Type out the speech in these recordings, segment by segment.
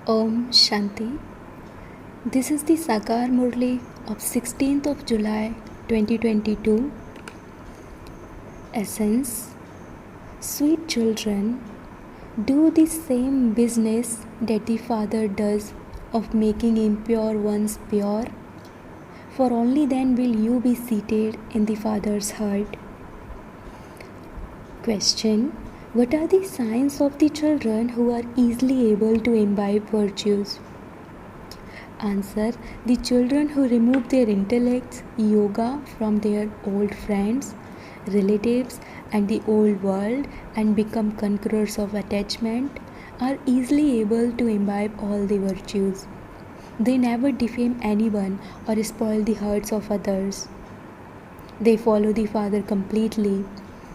Om Shanti. This is the Sakar Murli of 16th of July 2022. Essence. Sweet children, do the same business that the Father does of making impure ones pure, for only then will you be seated in the Father's heart. Question. What are the signs of the children who are easily able to imbibe virtues? Answer. The children who remove their intellects, yoga from their old friends, relatives and the old world and become conquerors of attachment are easily able to imbibe all the virtues. They never defame anyone or spoil the hearts of others. They follow the Father completely.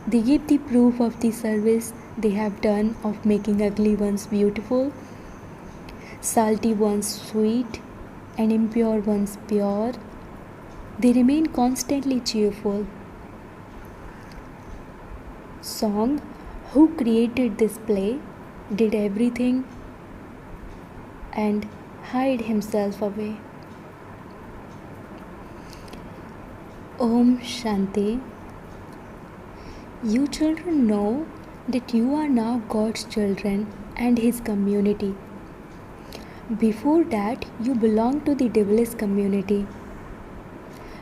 They give the proof of the service they have done of making ugly ones beautiful, salty ones sweet, and impure ones pure. They remain constantly cheerful. Song. Who created this play, did everything and hide himself away. Om Shanti. You children know that you are now God's children and His community. Before that, you belonged to the devilish community.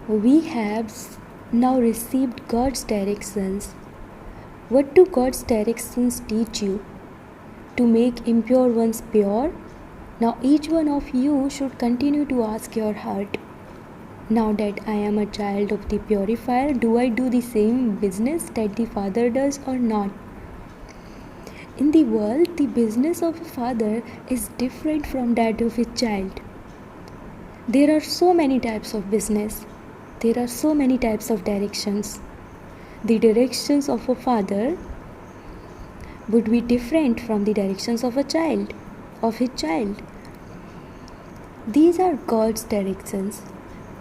We have now received God's directions. What do God's directions teach you? To make impure ones pure? Now each one of you should continue to ask your heart. Now that I am a child of the purifier, do I do the same business that the Father does or not? In the world, the business of a father is different from that of a child. There are so many types of business. There are so many types of directions. The directions of a father would be different from the directions of his child. These are God's directions.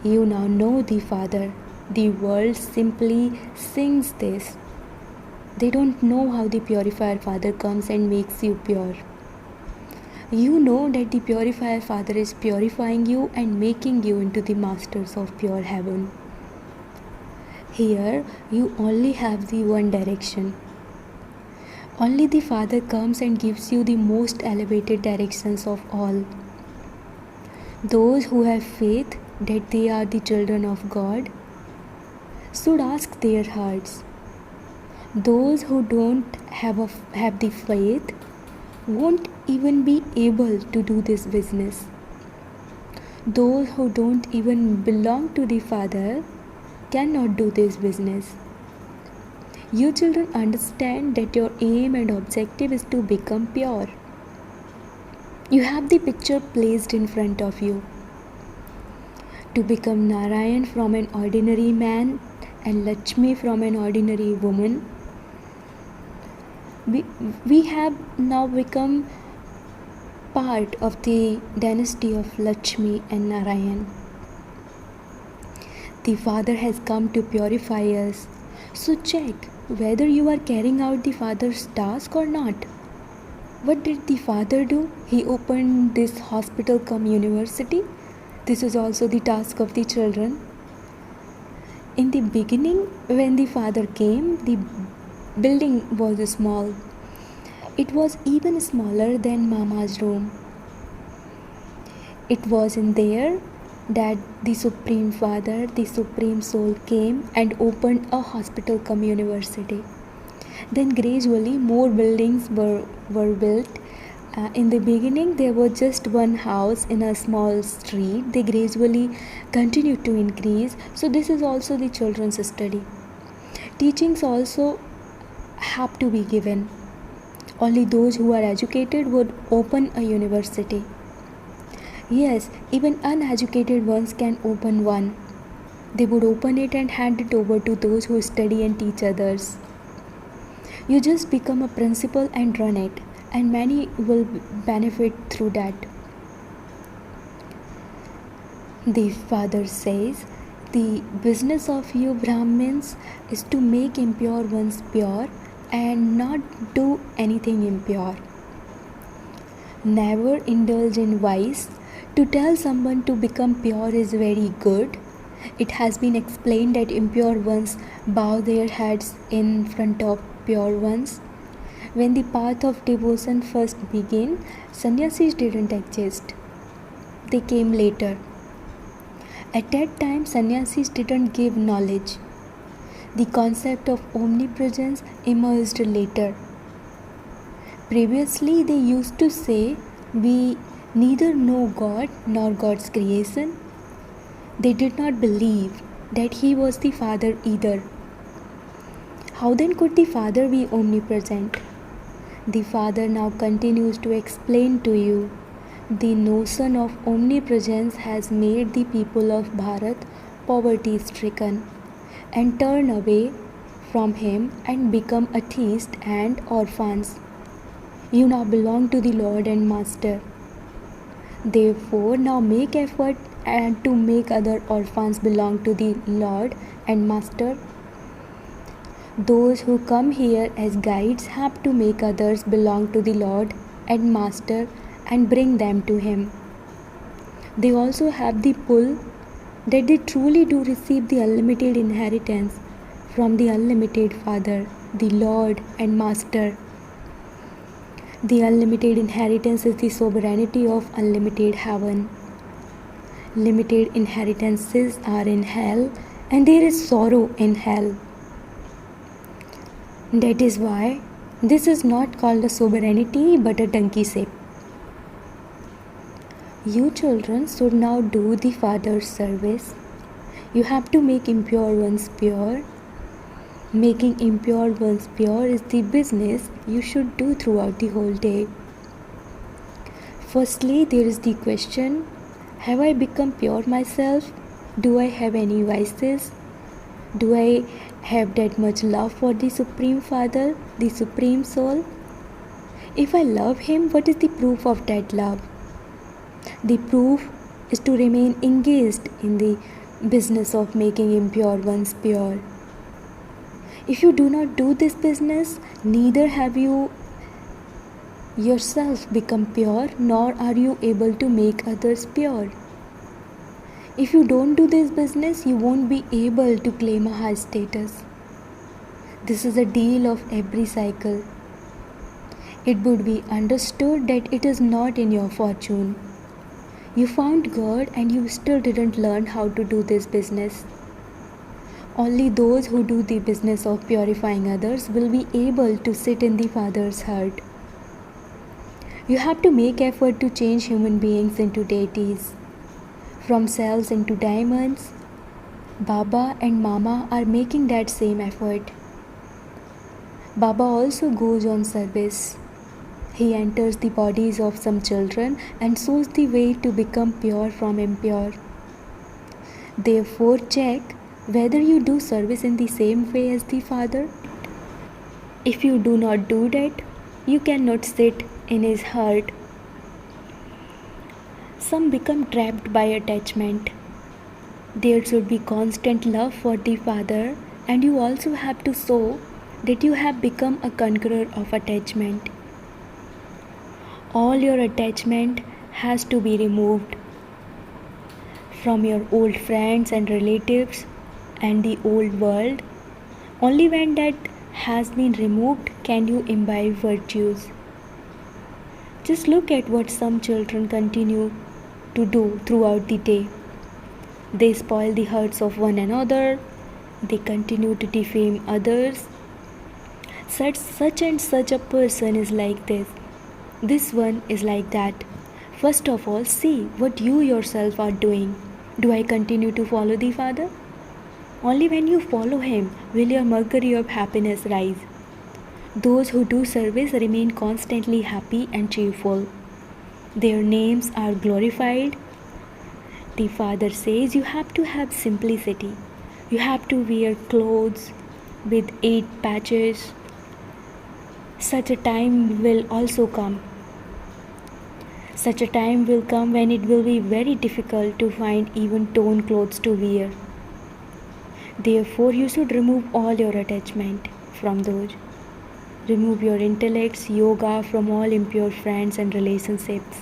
You now know the Father. The world simply sings this. They don't know how the purifier Father comes and makes you pure. You know that the purifier Father is purifying you and making you into the masters of pure heaven. Here you only have the one direction. Only the Father comes and gives you the most elevated directions of all. Those who have faith that they are the children of God should ask their hearts. Those who don't have the faith won't even be able to do this business. Those who don't even belong to the Father cannot do this business. You children understand that your aim and objective is to become pure. You have the picture placed in front of you. To become Narayan from an ordinary man and Lakshmi from an ordinary woman. We have now become part of the dynasty of Lakshmi and Narayan. The Father has come to purify us. So check whether you are carrying out the Father's task or not. What did the Father do? He opened this hospital cum university. This is also the task of the children. In the beginning, when the Father came, the building was small. It was even smaller than Mama's room. It was in there that the Supreme Father, the Supreme Soul came and opened a hospital cum university. Then gradually more buildings were built. In the beginning there was just one house in a small street. They gradually continued to increase. So this is also the children's study. Teachings also have to be given. Only those who are educated would open a university. Yes, even uneducated ones can open one. They would open it and hand it over to those who study and teach others. You just become a principal and run it, and many will benefit through that. The Father says, the business of you Brahmins is to make impure ones pure and not do anything impure. Never indulge in vice. To tell someone to become pure is very good. It has been explained that impure ones bow their heads in front of pure ones. When the path of devotion first began, sannyasis didn't exist. They came later. At that time, sannyasis didn't give knowledge. The concept of omnipresence emerged later. Previously, they used to say, "We neither know God nor God's creation." They did not believe that He was the Father either. How then could the Father be omnipresent? The Father now continues to explain to you. The notion of omnipresence has made the people of Bharat poverty stricken and turn away from Him and become atheists and orphans. You now belong to the Lord and Master. Therefore, now make effort and to make other orphans belong to the Lord and Master. Those who come here as guides have to make others belong to the Lord and Master and bring them to Him. They also have the pull that they truly do receive the unlimited inheritance from the unlimited Father, the Lord and Master. The unlimited inheritance is the sovereignty of unlimited heaven. Limited inheritances are in hell, and there is sorrow in hell. That is why this is not called a sovereignty but a donkey ship. You children should now do the Father's service. You have to make impure ones pure. Making impure ones pure is the business you should do throughout the whole day. Firstly, there is the question, have I become pure myself? Do I have any vices? Do I have that much love for the Supreme Father, the Supreme Soul? If I love Him, what is the proof of that love? The proof is to remain engaged in the business of making impure ones pure. If you do not do this business, neither have you yourself become pure, nor are you able to make others pure. If you don't do this business, you won't be able to claim a high status. This is a deal of every cycle. It would be understood that it is not in your fortune. You found God and you still didn't learn how to do this business. Only those who do the business of purifying others will be able to sit in the Father's heart. You have to make effort to change human beings into deities. From cells into diamonds, Baba and Mama are making that same effort. Baba also goes on service. He enters the bodies of some children and shows the way to become pure from impure. Therefore, check whether you do service in the same way as the Father. If you do not do that, you cannot sit in His heart. Some become trapped by attachment. There should be constant love for the Father, and you also have to show that you have become a conqueror of attachment. All your attachment has to be removed from your old friends and relatives and the old world. Only when that has been removed can you imbibe virtues. Just look at what some children continue to do throughout the day. They spoil the hearts of one another. They continue to defame others. Such and such a person is like this. This one is like that. First of all, see what you yourself are doing. Do I continue to follow the Father? Only when you follow Him will your mercury of happiness rise. Those who do service remain constantly happy and cheerful. Their names are glorified. The Father says you have to have simplicity. You have to wear clothes with 8 patches. Such a time will also come. Such a time will come when it will be very difficult to find even torn clothes to wear. Therefore, you should remove all your attachment from those. Remove your intellects, yoga from all impure friends and relationships.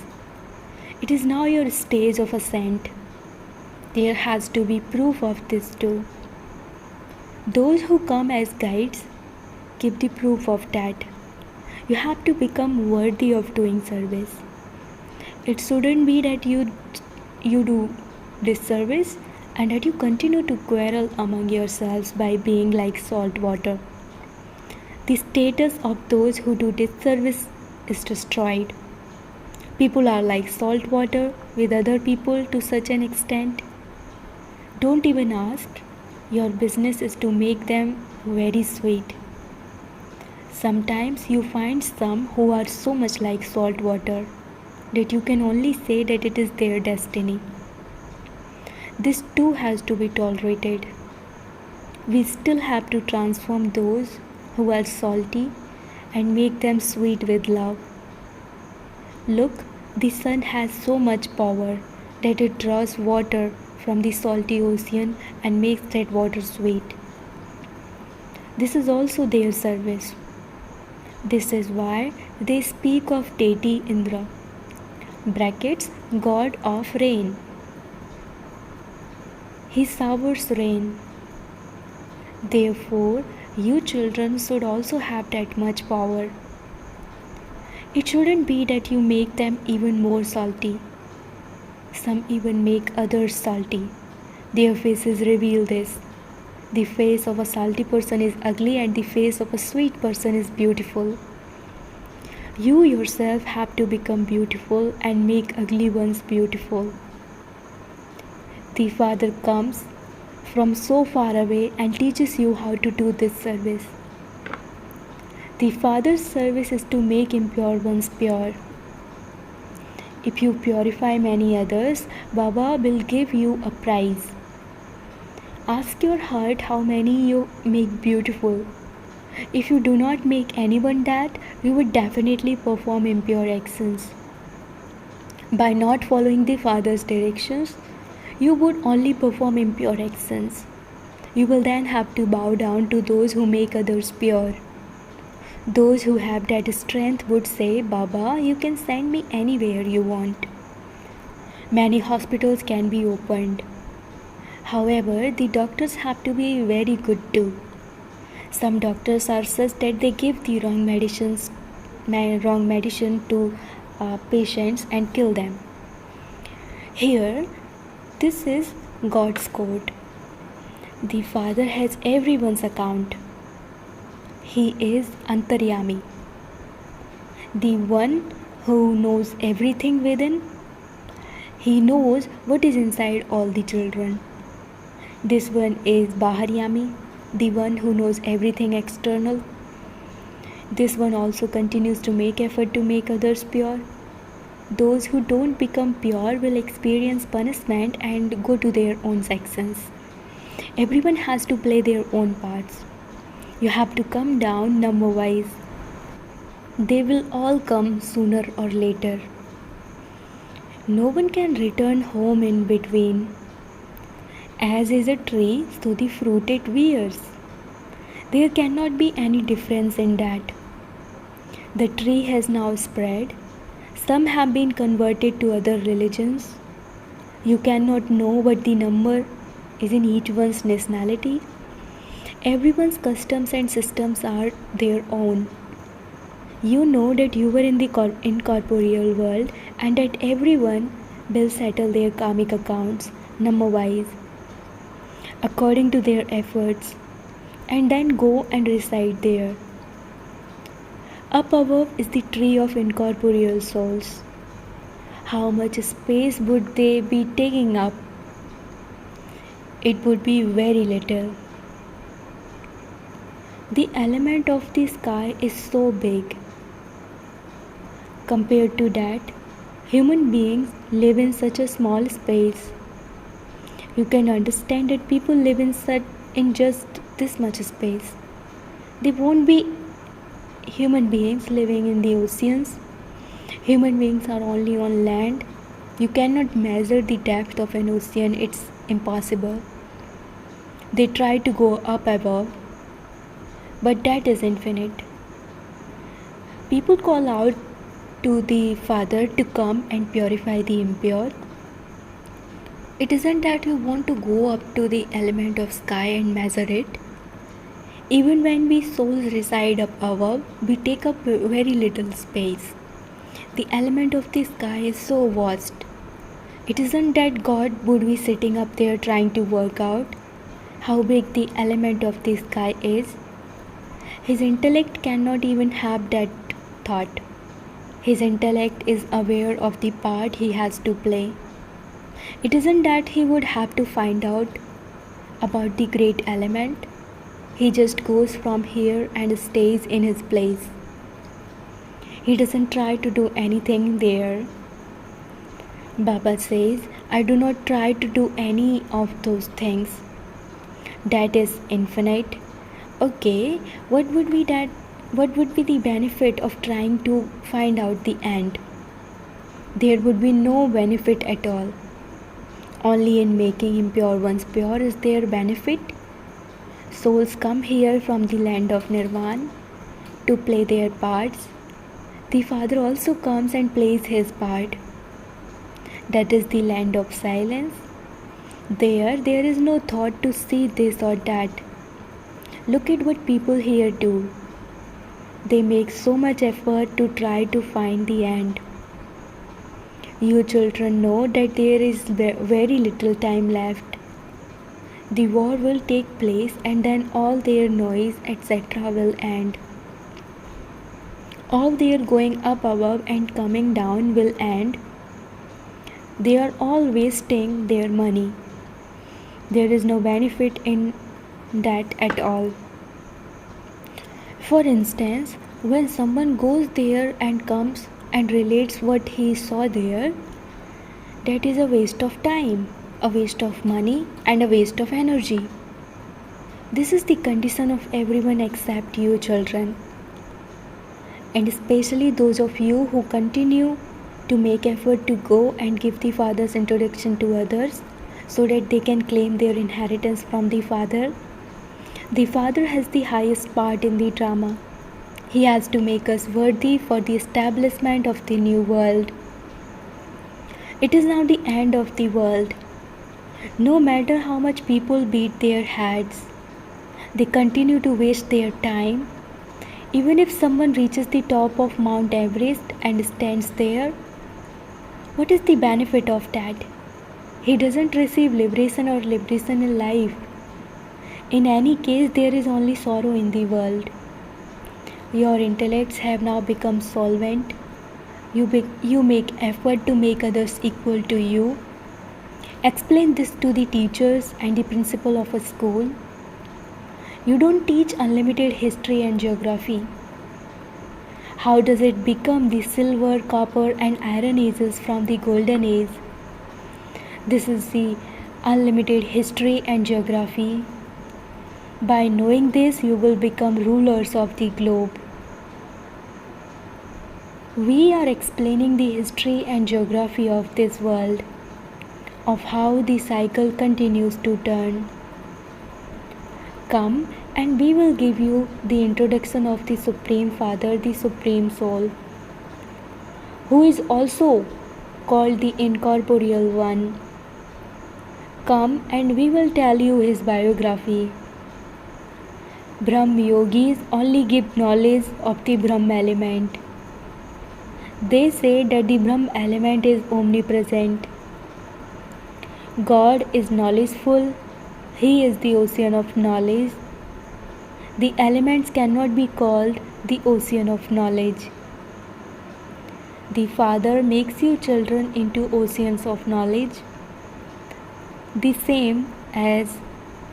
It is now your stage of ascent. There has to be proof of this too. Those who come as guides give the proof of that. You have to become worthy of doing service. It shouldn't be that you do disservice and that you continue to quarrel among yourselves by being like salt water. The status of those who do disservice is destroyed. People are like salt water with other people to such an extent. Don't even ask. Your business is to make them very sweet. Sometimes you find some who are so much like salt water that you can only say that it is their destiny. This too has to be tolerated. We still have to transform those who are salty and make them sweet with love. Look, the sun has so much power that it draws water from the salty ocean and makes that water sweet. This is also their service. This is why they speak of deity Indra, brackets, god of rain. He showers rain. Therefore, you children should also have that much power. It shouldn't be that you make them even more salty. Some even make others salty. Their faces reveal this. The face of a salty person is ugly and the face of a sweet person is beautiful. You yourself have to become beautiful and make ugly ones beautiful. The Father comes from so far away and teaches you how to do this service. The Father's service is to make impure ones pure. If you purify many others, Baba will give you a prize. Ask your heart how many you make beautiful. If you do not make anyone that, you would definitely perform impure actions. By not following the Father's directions, you would only perform impure actions. You will then have to bow down to those who make others pure. Those who have that strength would say, Baba, you can send me anywhere you want. Many hospitals can be opened. However, the doctors have to be very good too. Some doctors are such that they give the wrong medicine to patients and kill them. Here, this is God's court. The Father has everyone's account. He is Antaryami, the one who knows everything within. He knows what is inside all the children. This one is Baharyami, the one who knows everything external. This one also continues to make effort to make others pure. Those who don't become pure will experience punishment and go to their own sections. Everyone has to play their own parts. You have to come down number-wise. They will all come sooner or later. No one can return home in between. As is a tree, so the fruit it bears. There cannot be any difference in that. The tree has now spread. Some have been converted to other religions. You cannot know what the number is in each one's nationality. Everyone's customs and systems are their own. You know that you were in the incorporeal world and that everyone will settle their karmic accounts number-wise, according to their efforts, and then go and reside there. Up above is the tree of incorporeal souls. How much space would they be taking up? It would be very little. The element of the sky is so big. Compared to that, human beings live in such a small space. You can understand that people live in just this much space. There won't be human beings living in the oceans. Human beings are only on land. You cannot measure the depth of an ocean. It's impossible. They try to go up above, but that is infinite. People call out to the Father to come and purify the impure. It isn't that we want to go up to the element of sky and measure it. Even when we souls reside up above, we take up very little space. The element of the sky is so vast. It isn't that God would be sitting up there trying to work out how big the element of the sky is. His intellect cannot even have that thought. His intellect is aware of the part he has to play. It isn't that he would have to find out about the great element. He just goes from here and stays in his place. He doesn't try to do anything there. Baba says, I do not try to do any of those things. That is infinite. Okay, what would be the benefit of trying to find out the end? There would be no benefit at all. Only in making impure ones pure is there benefit. Souls come here from the land of Nirvana to play their parts. The Father also comes and plays his part. That is the land of silence. There is no thought to see this or that. Look at what people here do. They make so much effort to try to find the end. You children know that there is very little time left. The war will take place and then all their noise, etc. will end. All their going up above and coming down will end. They are all wasting their money. There is no benefit in that at all. For instance, when someone goes there and comes and relates what he saw there, that is a waste of time, a waste of money, and a waste of energy. This is the condition of everyone except you children, and especially those of you who continue to make effort to go and give the Father's introduction to others so that they can claim their inheritance from the Father. The Father has the highest part in the drama. He has to make us worthy for the establishment of the new world. It is now the end of the world. No matter how much people beat their heads, they continue to waste their time. Even if someone reaches the top of Mount Everest and stands there, what is the benefit of that? He doesn't receive liberation or liberation in life. In any case, there is only sorrow in the world. Your intellects have now become solvent. You make effort to make others equal to you. Explain this to the teachers and the principal of a school. You don't teach unlimited history and geography. How does it become the silver, copper and iron ages from the golden age? This is the unlimited history and geography. By knowing this, you will become rulers of the globe. We are explaining the history and geography of this world, of how the cycle continues to turn. Come and we will give you the introduction of the Supreme Father, the Supreme Soul, who is also called the Incorporeal One. Come and we will tell you his biography. Brahm Yogis only give knowledge of the Brahm element. They say that the Brahm element is omnipresent. God is knowledgeful. He is the ocean of knowledge. The elements cannot be called the ocean of knowledge. The Father makes you children into oceans of knowledge, the same as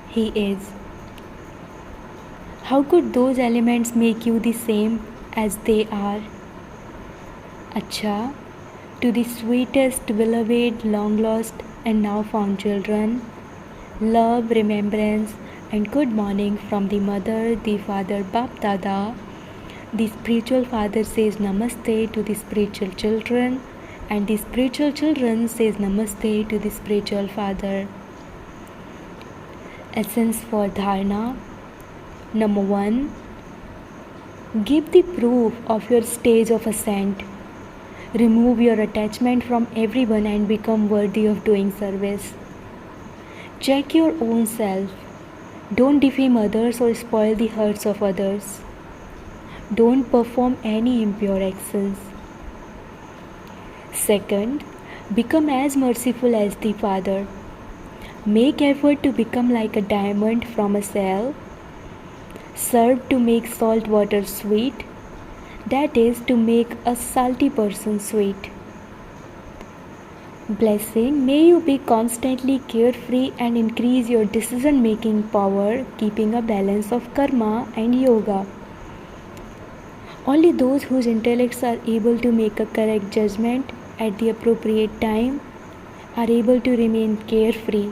He is. How could those elements make you the same as they are? Acha, to the sweetest, beloved, long lost and now found children, love, remembrance and good morning from the Mother, the Father, Bap Dada. The spiritual father says namaste to the spiritual children, and the spiritual children says namaste to the spiritual father. Essence for dharana. Number 1. Give the proof of your stage of ascent. Remove your attachment from everyone and become worthy of doing service. Check your own self. Don't defame others or spoil the hearts of others. Don't perform any impure actions. Second, become as merciful as the Father. Make effort to become like a diamond from a cell. Serve to make salt water sweet. That is, to make a salty person sweet. Blessing, may you be constantly carefree and increase your decision-making power, keeping a balance of karma and yoga. Only those whose intellects are able to make a correct judgment at the appropriate time are able to remain carefree.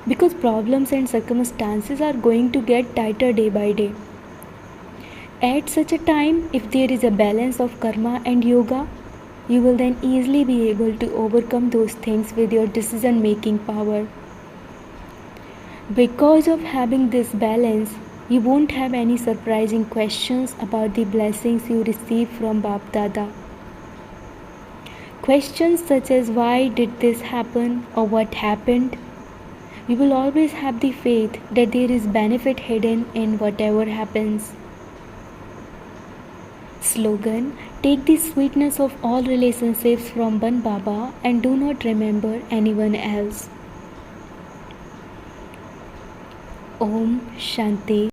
Because problems and circumstances are going to get tighter day by day. At such a time, if there is a balance of karma and yoga, you will then easily be able to overcome those things with your decision-making power. Because of having this balance, you won't have any surprising questions about the blessings you receive from Bap Dada. Questions such as why did this happen or what happened? You will always have the faith that there is benefit hidden in whatever happens. Slogan: take the sweetness of all relationships from one Baba and do not remember anyone else. Om Shanti.